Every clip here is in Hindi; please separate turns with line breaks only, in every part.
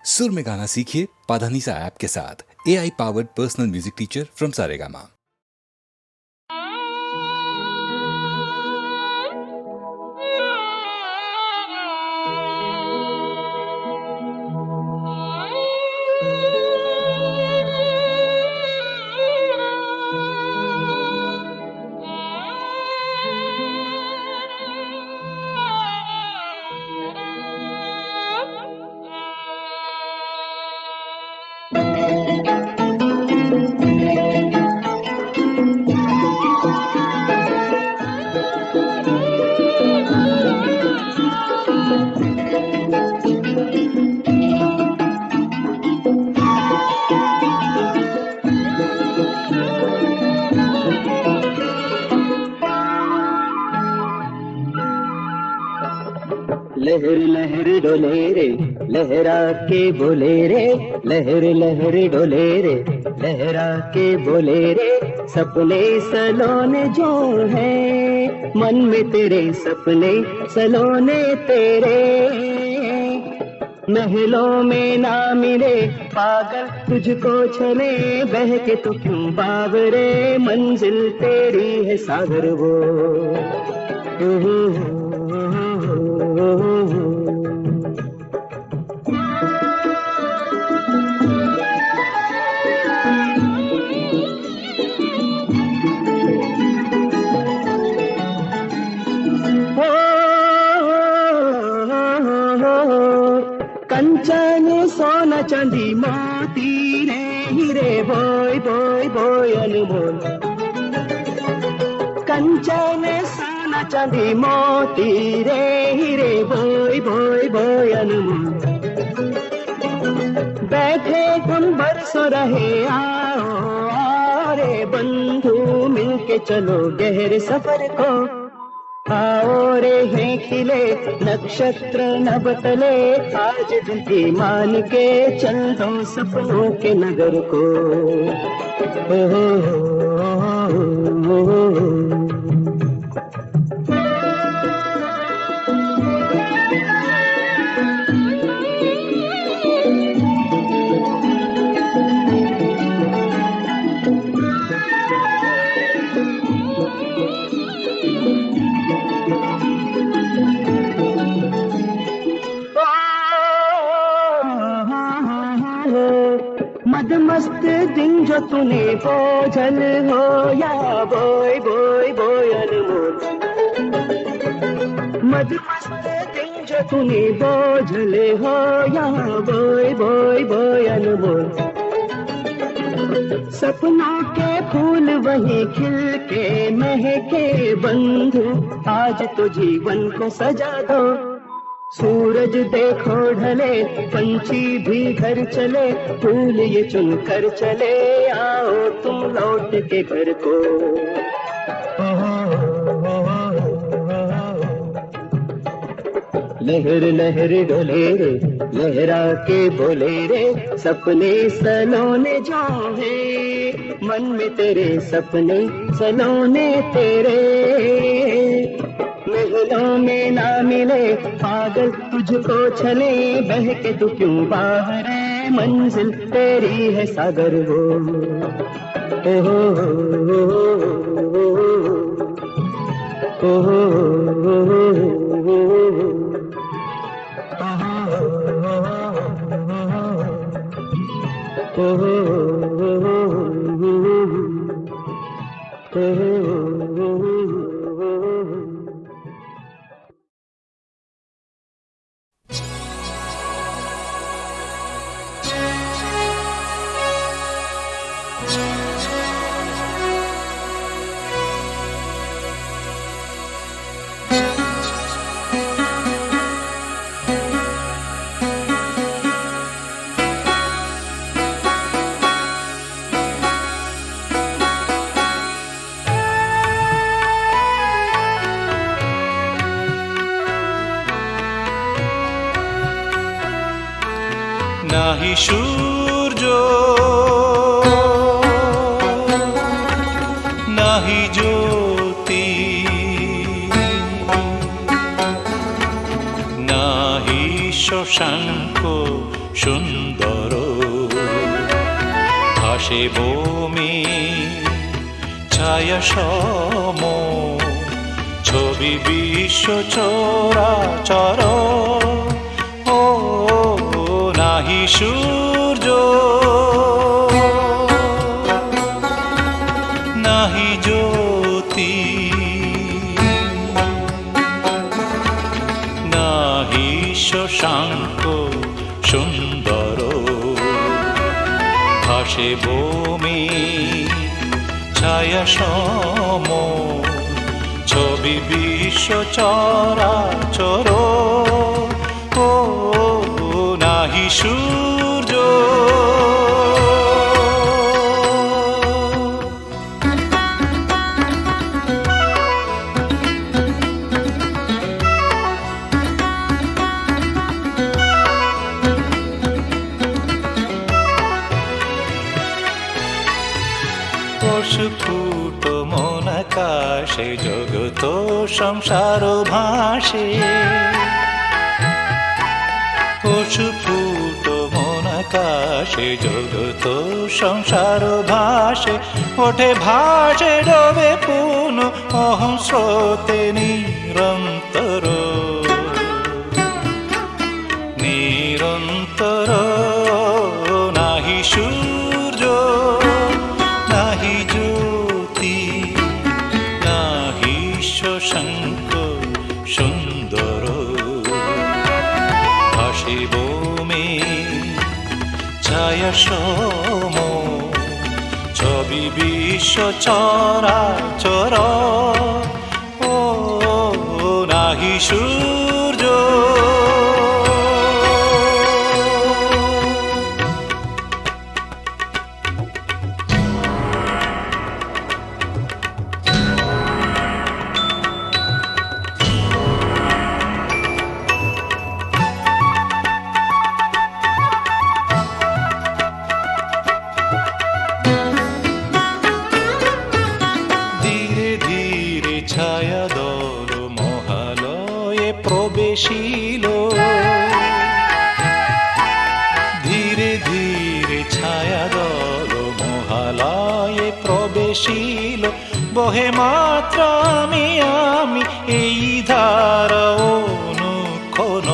सुर में गाना सीखिए पाधानीसा ऐप के साथ। AI powered personal music teacher from Saregama.
लहर लहर डोले रे लहरा के बोले रे, लहर लहर डोले रे लहरा के बोले रे। सपने सलोने जो है मन में तेरे, सपने सलोने तेरे। महलों में ना मिले पागल तुझको छले, बह के तो क्यों बावरे, मंजिल तेरी है सागर वो। कंचन सोना चांदी मोती रे हीरे बोय बोय बोय अनमोल। कंचन सोना चांदी मोती रे हीरे बोय बोय बोय अनमोल। बैठे हम बरसों रहे आओ आओ रे बंधु, मिलके चलो गहरे सफर को। आओ रे हैं खिले नक्षत्र नभ तले, आज दिल की मान के चल दो सपनों के नगर को। मदमस्त दिन जो तूने बोझल हो या बोय बोय बोय अनमोल। मदमस्त दिन जो तूने बोझल हो या बोय बोय बोय अनमोल। सपनों के फूल वहीं खिल के महके बंधु, आज तो जीवन को सजा दो। सूरज देखो ढले पंछी भी घर चले, फूल ये चुन कर चले, आओ तुम लौट के घर को। लहर लहर डोले रे लहरा के बोले रे, सपने सलोने जो है मन में तेरे, सपने सलोने तेरे। महलों में ना मिले पागल तुझको छले, बह के तू क्यों बावरे, मंजिल तेरी है सागर वो। ओहो ओहो
नाही सूर्य नाही ज्योति नाही शशांक সুন্দর ভাসে বমি ছায়া সম ছবি বিশ্ব চরাচর ও নাহি সূর্য নাহি জ্যোতি নাহি শশাঙ্ক সুন্দর ভাসে বমি ছায়া সম ছবি বিশ্ব চরাচর ও নাহি সূর্য স্ফুট মন আকাশে জগত সংসার ভাসে স্ফুট মন আকাশে জগত সংসার ভাসে ওঠে ভাসে ডোবে পুন অহং স্রোতে নিরন্তর নিরন্তর নাহি সূর্য নাহি জ্যোতি নাহি শশাঙ্ক সুন্দর ভাসে বমি ছায়া সম ছবি বিশ্ব চরাচর ও নাহি সূর্য ছায়া দল মহালয়ে প্রবেশিল ধীরে ধীরে ছায়া দল মহালয়ে প্রবেশিল বহে মাত্র আমি আমি এই ধারা অনুক্ষণ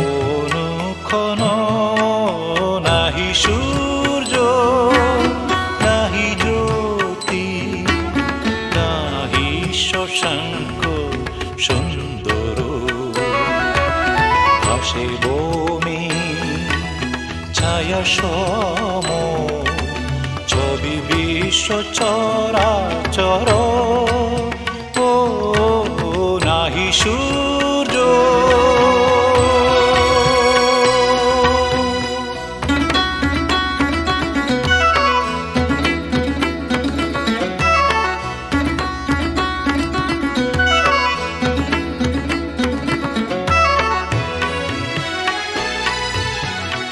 অনুক্ষণ নাহি সূর্য নাহি জ্যোতি নাহি শশাঙ্ক সুন্দর ভাসে বমি ছায়া সম ছবি বিশ্ব চরাচর ও নাহি সূর্য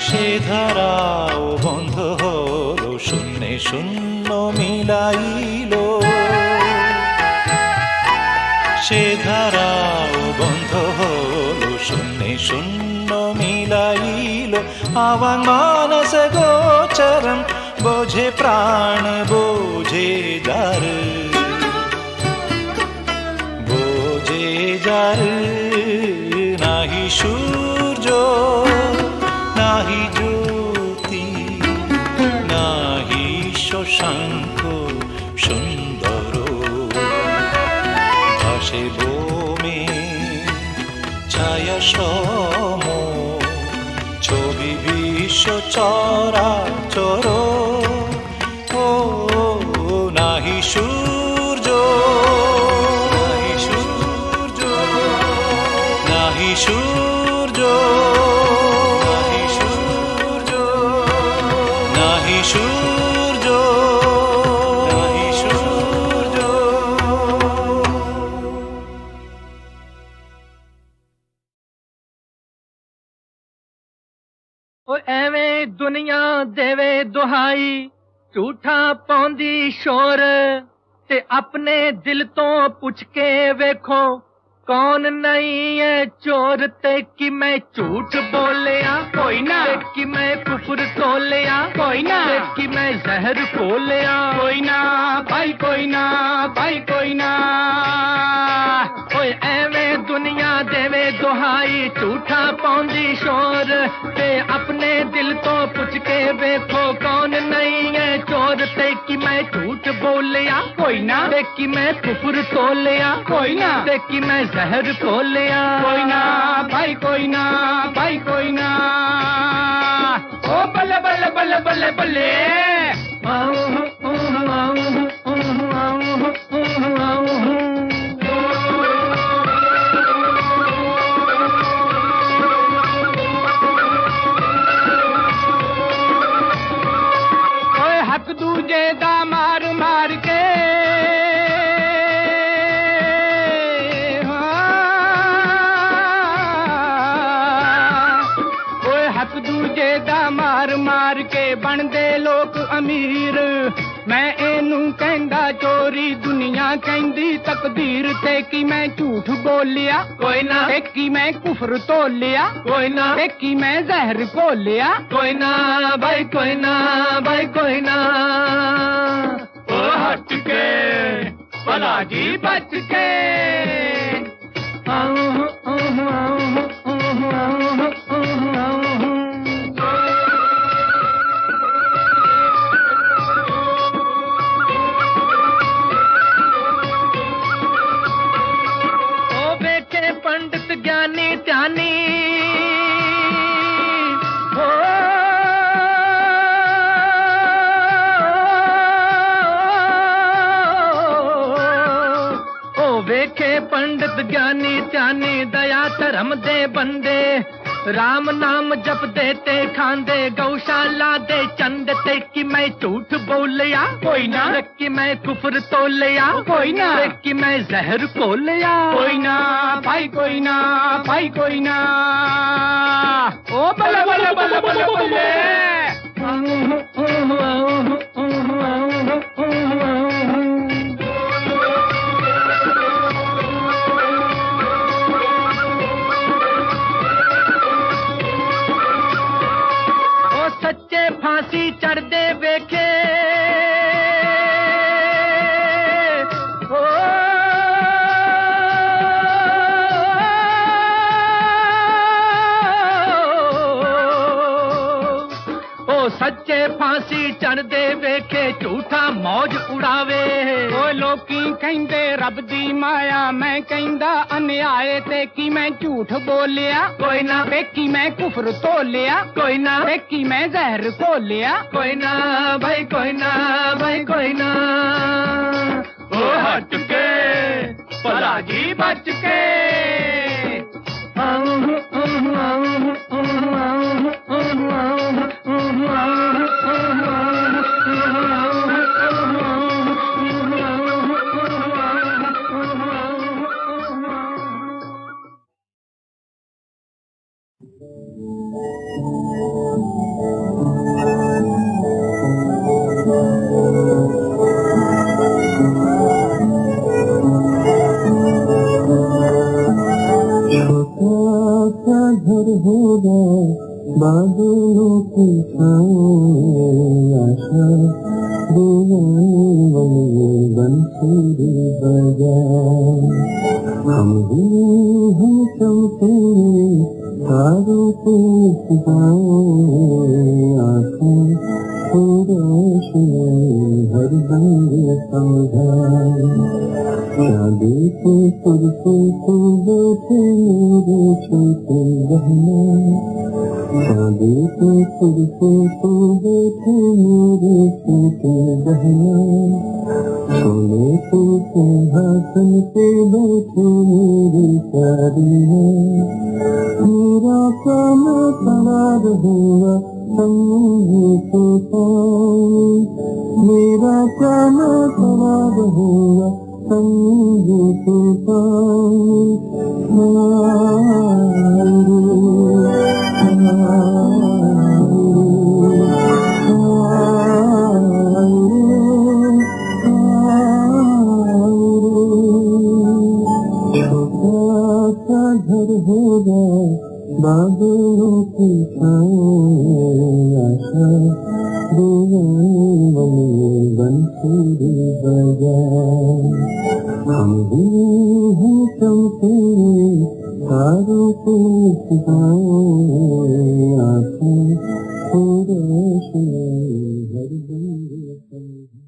সে ধারাও বন্ধ হলো শূন্যে শূন্য মিলাইল সে ধারাও বন্ধ হলো শূন্যে শূন্য মিলাইল আবার মানস গোচরম বোঝে প্রাণ বোঝে যার নাহি সূর্য নাহি জ্যোতি নাহি শশাঙ্ক সুন্দর ভাসে বমি ছায়া সম ছবি বিশ্ব চরাচর ও নাহি সূর্য নাহি সূর্য নাহি সূর্য নাহি সূর্য নাহি সূর্য
ਓ ਐਵੇਂ ਦੁਨੀਆ ਦੇਵੇ ਦੁਹਾਈ ਝੂਠਾ ਪਾਉਂਦੀ ਸ਼ੋਰ ਤੇ ਆਪਣੇ ਦਿਲ ਤੋਂ ਪੁੱਛ ਕੇ ਵੇਖੋ कौन नहीं है चोर ते कि मैं झूठ बोलिया कोई ना, कि मैं कुफर तोलिया कोई ना, कि मैं जहर खोलिया कोई ना, भाई कोई ना, भाई कोई ना। ओए एवें दुनिया देवे दुहाई झूठा पौंदी शोर, ते अपने दिल तो पुछ के देखो कौन नहीं है चोर ते कि मैं झूठ बोलिया कोई ना, ते कि मैं कुफर तोलिया कोई ना, ते कि मैं जहर खोलिया कोई ना, भाई कोई ना, भाई कोई ना। ओ बल्ले बल्ले बल्ले बल्ले बल्ले हक दूजे दा मार मार के हक दूजे दा मार मार के बनदे लोग अमीर, मैं एनू कहंदा चोरी दुनिया कहंदी तकदीर, ते कि मैं झूठ बोलिया कोई ना, ते कि मैं कुफर तोलिया कोई ना, ते कि मैं जहर घोलिया कोई ना, भाई कोई ना, भाई कोई ना। ओ हट के भला जी बच के पंडित ज्ञानी ध्यानी हो, ओ वेखे पंडित ज्ञानी ध्यानी दया धर्म दे बंदे, राम नाम जप देते खांदे गौशाला दे चंद, ते कि मैं झूठ बोलिया कोई ना, कि मैं कुफर तोलिया कोई ना, कि मैं जहर खोलिया कोई ना, भाई कोई ना, भाई कोई ना। ओ बल्ले बल्ले बल्ले बल्ले बल्ले सच्चे फांसी चढ़ दे वेखे ओ सच्चे फांसी चढ़ दे वेखे झूठा मौज उड़ावे, ओ लोकी कहंदे रब दी माया, मैं कहंदा अन्याय, ते कि मैं झूठ बोलिया कोई ना, ते कि मैं कुफर तोलिया कोई ना, ते कि मैं जहर खोलिया कोई ना, भाई कोई ना, भाई कोई ना। ओ हट के भला जी बच के
घर होगा बादलों की छाँव, आशा दीवानी बंसी बजा, हम ही हम चमके तारों के आँखों को रोशनी हर रंग समझा, शादी की कुर्सी को बैठे मेरे छोटे बहना, शादी की कुर्सी को बैठे मेरे छोटे बहना, सोने के सिंहासन पे बैठे मेरी प्यारी है, मेरा काम खड़ा रहेगा संगी के पास, मेरा काम खड़ा रहेगा संगी के पास। छोटा फूलों की छाँव आशा दीवाने मन में बंसुरी बजाए। हम भी हैं चमके तारों के सितारे, आँखें रोशनी हर रंग समझा।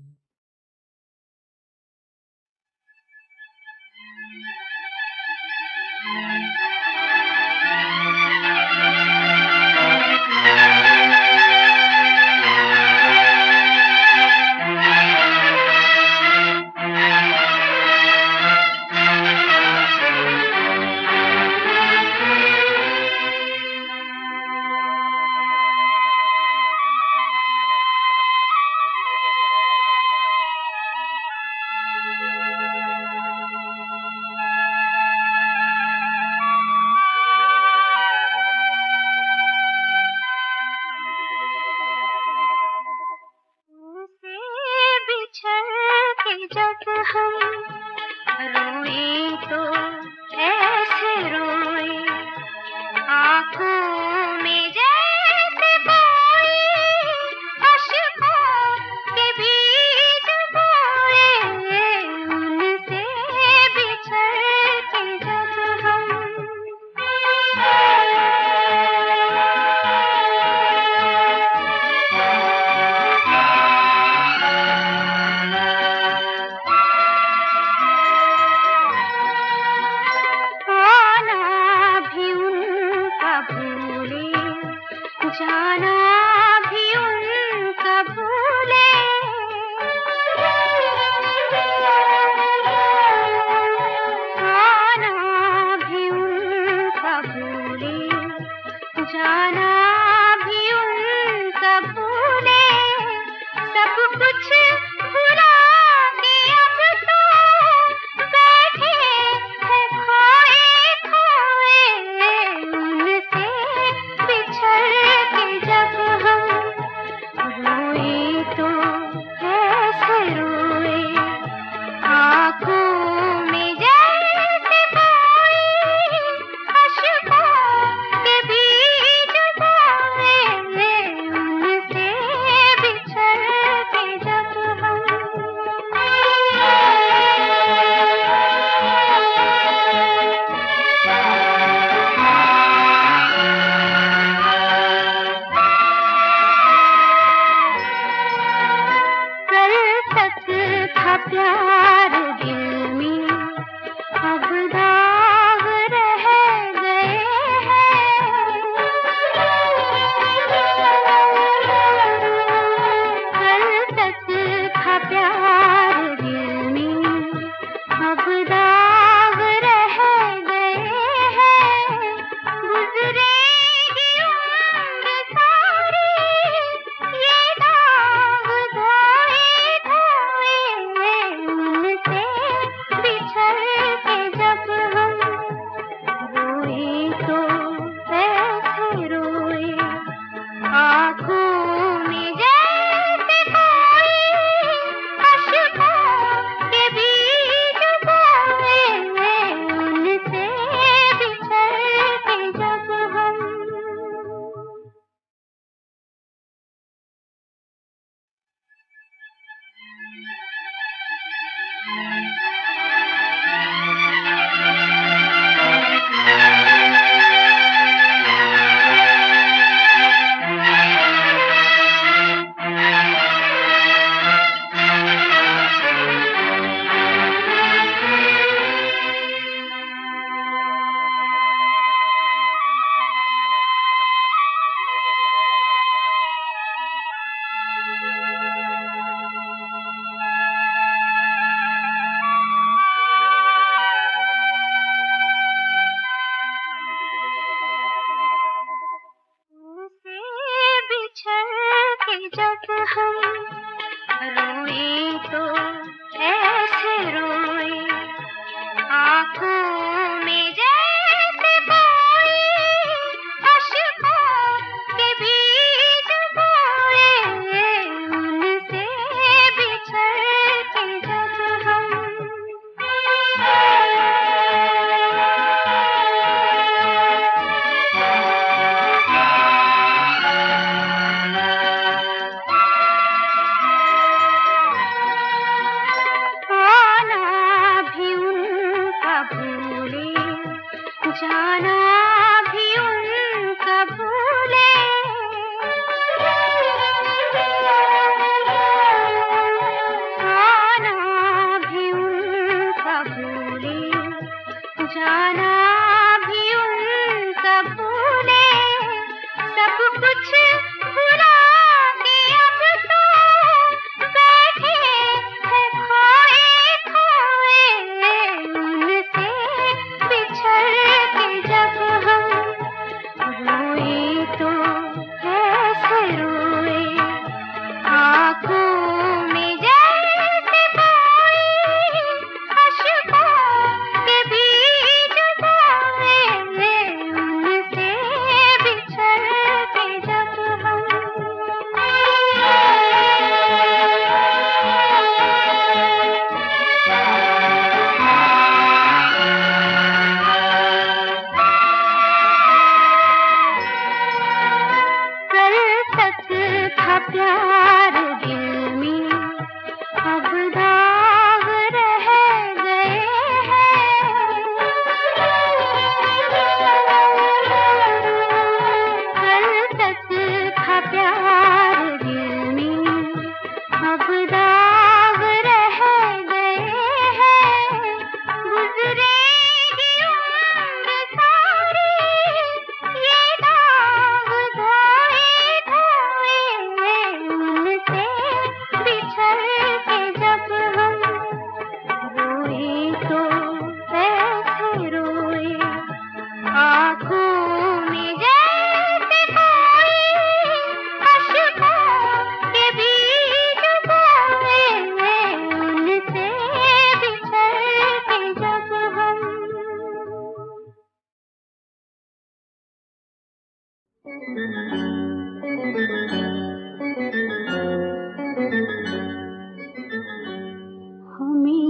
हमें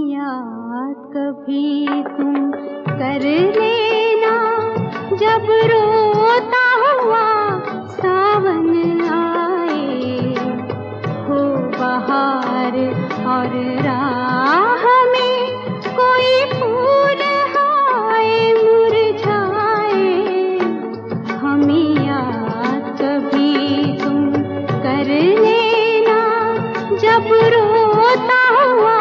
याद कभी तुम कर लेना जब रोता हुआ सावन आए, हो बहार और राह में कोई फूल आए मुरझाए। हमें याद कभी तुम कर लेना जब रोता हुआ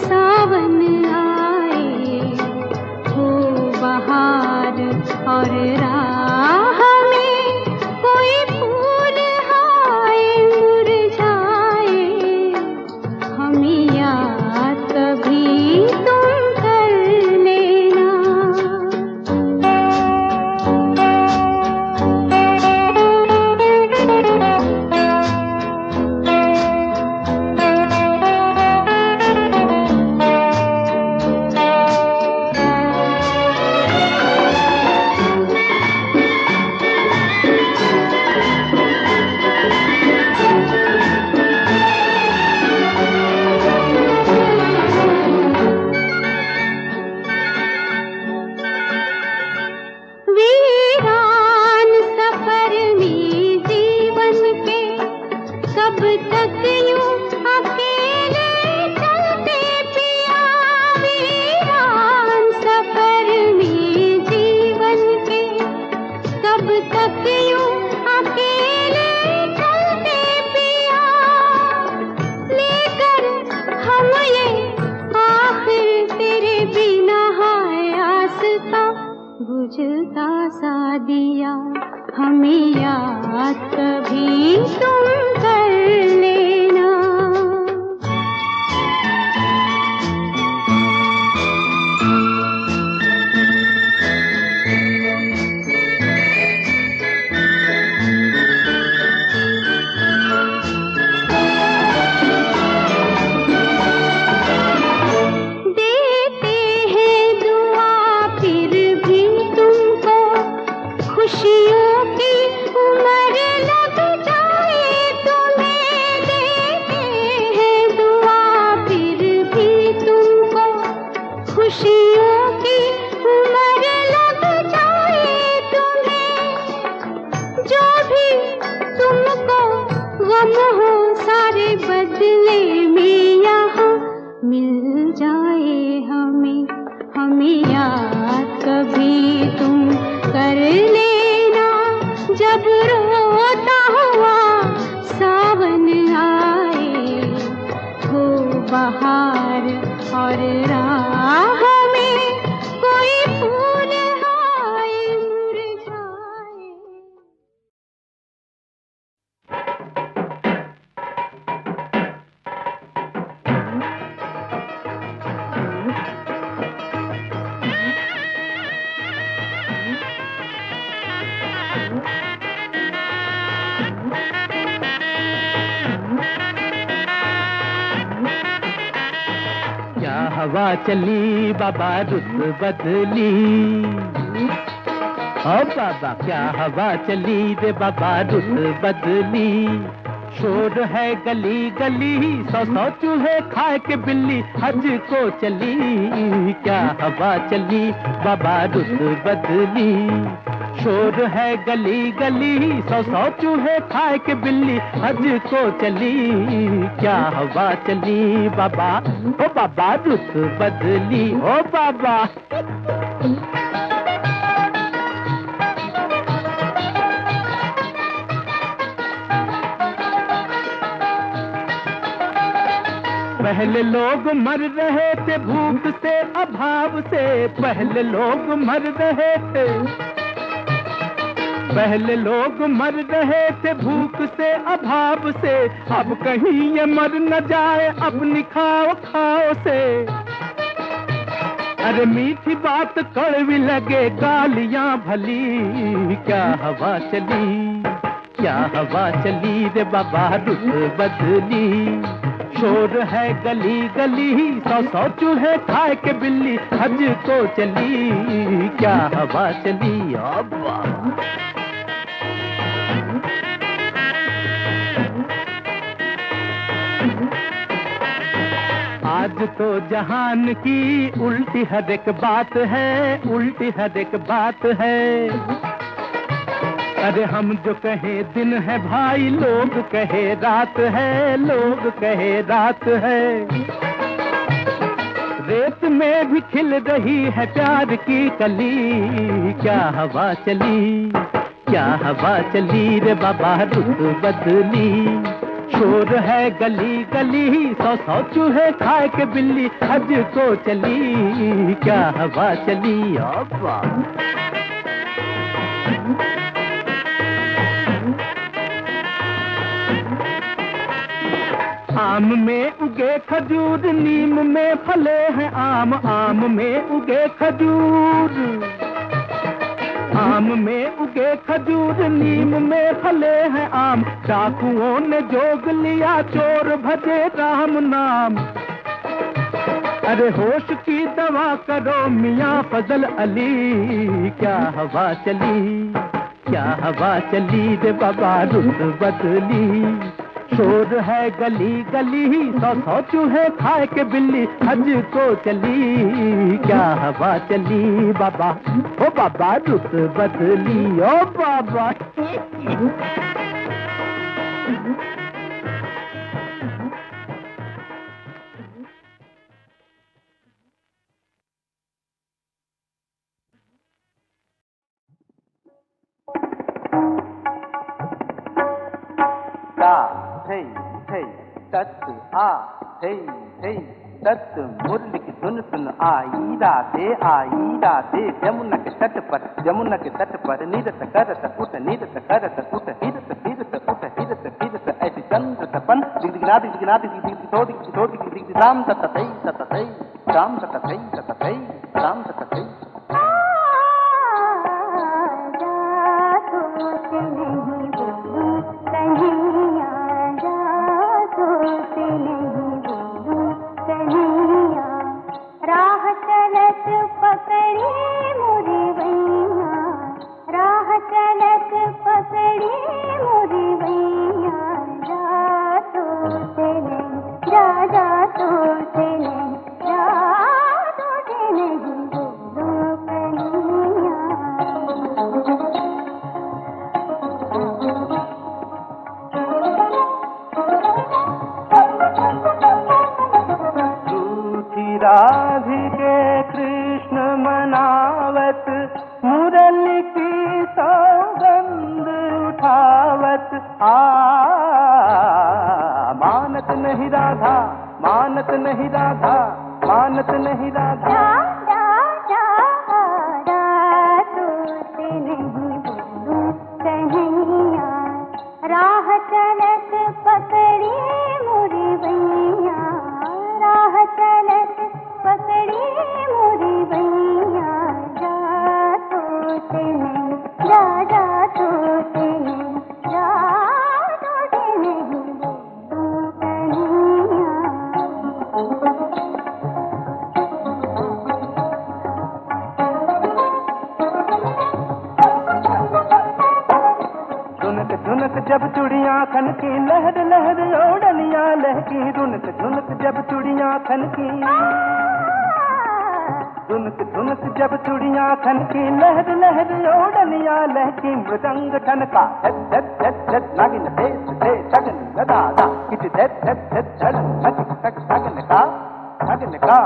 सावन आए, हो बहार और राह में कोई फूल आए मुरझाए। हमें याद कभी तुम कर लेना। वीरान सफर में जीवन के कब तक यूं अकेले चलते पिया। वीरान सफर में जीवन के कब तक यूं अकेले चलते पिया। लेकर हम ये आखिर तेरे बिना है आसता बुझता सा दिया। हमें याद कभी तुम कर लेना। देते हैं दुआ फिर भी तुमको खुशियों की उम्र लग जाए तुम्हें। देते हैं दुआ फिर भी तुमको खुशियों की उम्र लग जाए तुम्हें। जो भी तुमको गम हो सारे बदले में यहाँ मिल जाए हमें। हमें याद कभी तुम कर लेना जब रोता हुआ सावन आए, हो बहार और राह में कोई फूल आए मुरझाए।
क्या हवा चली बाबा रुत बदली। ओ बाबा क्या हवा चली रे बाबा रुत बदली। शोर है गली गली सौ सौ चूहे खाए के बिल्ली हज को चली। क्या हवा चली बाबा रुत बदली। शोर है गली गली सौ सौ चूहे खाए के बिल्ली हज को चली। क्या हवा चली बाबा ओ बाबा रुत बदली। ओ बाबा पहले लोग मर रहे थे भूख से अभाव से। पहले लोग मर रहे थे। पहले लोग मर रहे थे भूख से अभाव से। अब कहीं ये मर न जाए अपनी खाओ खाओ से। अरे मीठी बात कड़वी लगे गालियां भली। क्या हवा चली क्या हवा चली रे बाबा रुत बदली। शोर है गली गली सौ सौ चूहे खाए के बिल्ली हज को चली। क्या हवा चली अब्बा। आज तो जहान की उल्टी हर एक बात है, उल्टी हर एक बात है। अरे हम जो कहे दिन है भाई, लोग कहे रात है, लोग कहे रात है। रेत में भी खिल रही है प्यार की कली, क्या हवा चली, क्या हवा चली रे बाबा, रुत बदली। शोर है गली गली, सौ सौ चूहे खाए के बिल्ली, हज को चली, क्या हवा चली। अब्बा आम में उगे खजूर, नीम में फले हैं आम, आम में उगे खजूर, आम में उगे खजूर, नीम में फले हैं आम। डाकुओं ने जोग लिया, चोर भजे राम नाम। अरे होश की दवा करो मियाँ फजल अली, क्या हवा चली, क्या हवा चली रे बाबा, रुत बदली। शोर है गली गली, सौ सौ चूहे खाए के बिल्ली, हज को चली, क्या हवा चली बाबा, ओ बाबा रुत बदली, ओ बाबा।
थई थई तत् आ थई थई तत्, मुरली की धुन सुन आई राधे जमुना के तट पर, जमुना के तट पर नीरत करत उठ, नीरत करत उठ, हिरत फिरत उठ, हिरत फिरत ऐसी चंद्र तपन, दिगदिगना दिगदिगना दिगदिगो दिगदिगो दिगदिग राम ततई ततई, राम ततई ततई, राम ततई। राधिके कृष्ण मनावत, मुरली की सौगंध उठावत, मानत नहीं राधा, मानत नहीं राधा, मानत नहीं राधा।
राह चलत पकड़ी मुरी भैया, राह चलत पकड़ी मुरी भैया, जा तो नहीं, जा तो नहीं, जा तो नहीं कन्हैया।
झुनक झुनक जब चुड़ियाँ खनकी, लहर लहर ओढ़नियाँ लहकी, झुनक झुनक जब चुड़ियाँ खनकी, झुनक झुनक जब चुड़ियाँ खनकी, लहर लहर ओढ़नियाँ लहकी, मृदंग ठनका धक धक धक धक, नागिन देश दे सगन दादा, किच धक धक धक धड़न धक धक सगन का, सगन का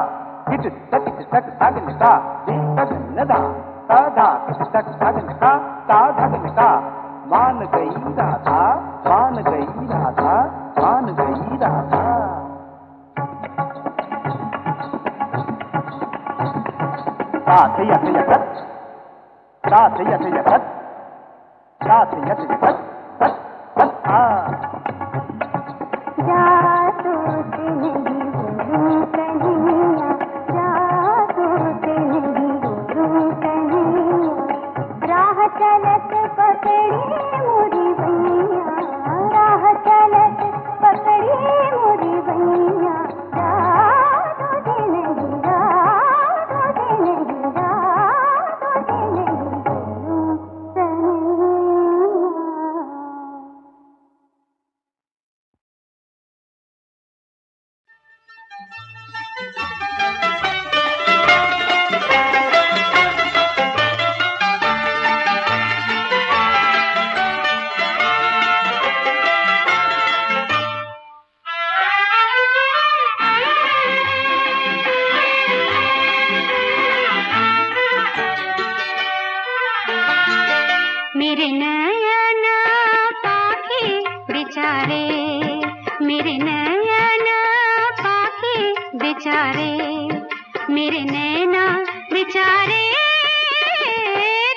किच धक धक सगन का, सगन दा साधा किच धक सगन का, ता धगन का। मान गई राधा, मान गई राधा, मान गई राधा। साथ यथ यथ, साथ यथ यथ, साथ यथ यथ, तत् तत् आ।
जा तो नहीं बोलूं कन्हैया, जा तो नहीं बोलूं कन्हैया, राह चलत पकड़ी मुरी भैया, राह चलत पकड़ी मुरी भैया, जा तो नहीं, जा तो नहीं, जा तो नहीं बोलूं कन्हैया। बेचारे, मेरे नैना पाके बेचारे, मेरे नैना बेचारे,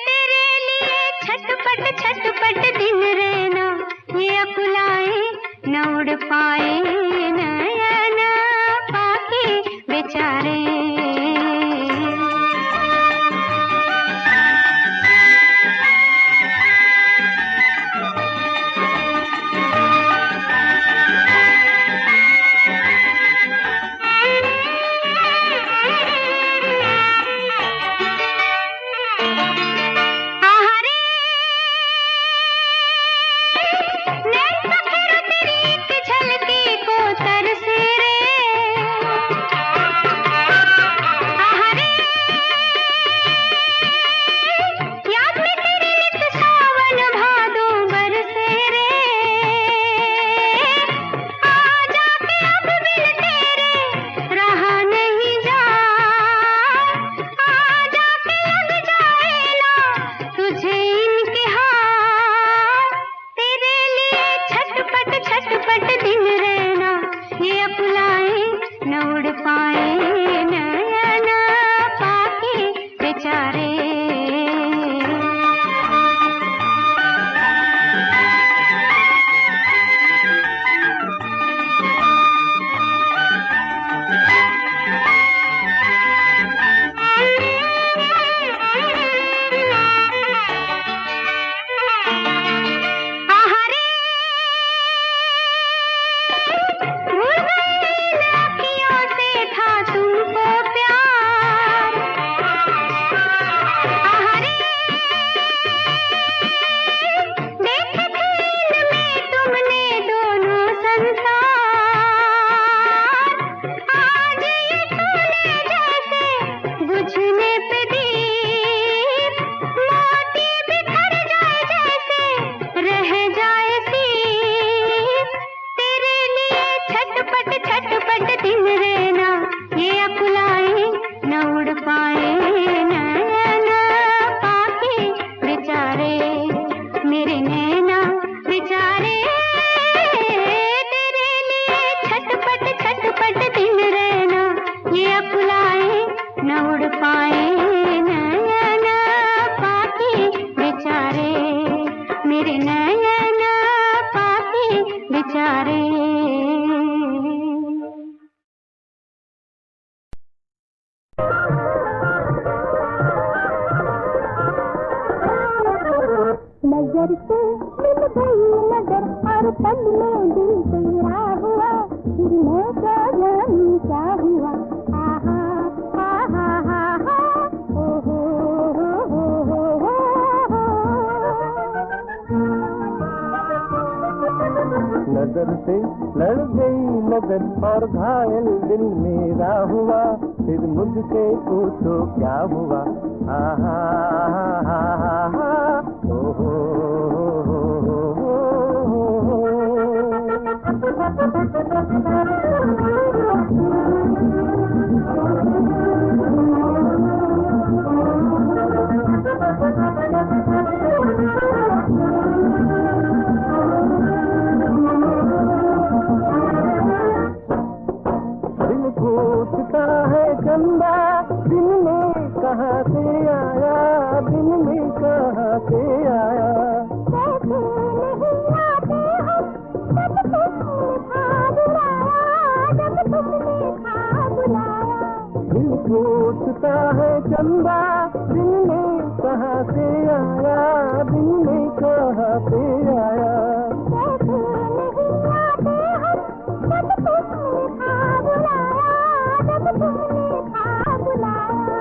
तेरे लिए छटपट छटपट दिन रहना, ये अकुलाए न उड़ पाए नैना पाके बेचारे।
नजर से मिल गई नजर और पल में दिल तेरा हुआ, फिर मैं क्या जानूं क्या हुआ। आहा आहा आहा ओ हो
नजर से लड़ गई नजर और घायल दिल मेरा हुआ, फिर मुझसे पूछो क्या हुआ। आहा आहा आहा ओ हो पूछता है चंदा दिल में कहाँ से आया, दिल में कहाँ से आया।
कैसे नहीं आते हम जब तुमने था बुलाया, जब तुमने था बुलाया।
दिल पूछता है चंदा दिल में कहाँ से आया, दिल में कहाँ से आया।
कैसे नहीं आते हम जब तुमने था बुलाया, जब तुमने था बुलाया।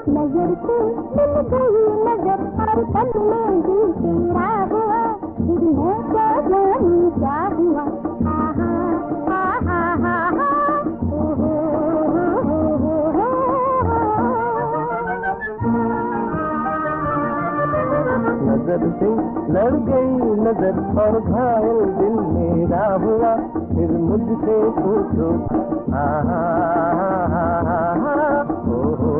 नजर से मिल गई नजर और पल में दिल तेरा हुआ, फिर मैं क्या जानूं क्या हुआ। आहा आहा आहा ओ हो
नजर से लड़ गई नजर और घायल दिल मेरा हुआ, फिर मुझसे पूछो। आहा आहा आहा ओ हो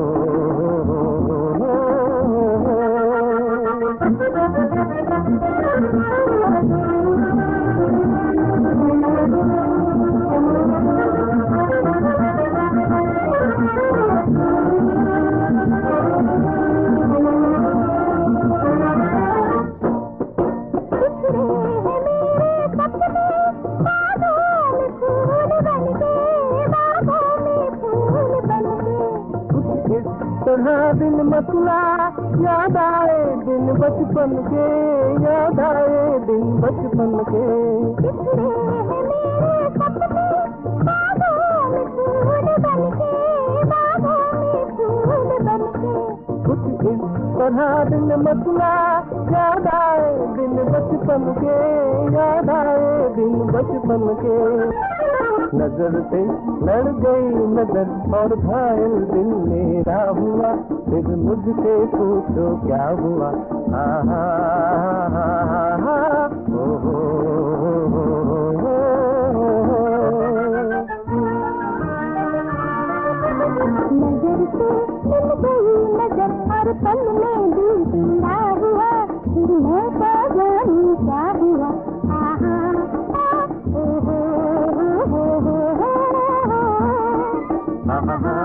तरह दिन मसला याद आए दिन बचपन के, याद आए दिन बचपन के। कुछ इस तरह दिन मसला याद आए दिन बचपन के, याद आए दिन बचपन के। नजर से लड़ गई नजर और घायल दिल मेरा हुआ, फिर मुझसे पूछो क्या हुआ। आहा ओ
नजर से मिल गई नजर और पल में दिल पीड़ा हुआ, फिर मैं क्या जानूं क्या हुआ। आहा
आहा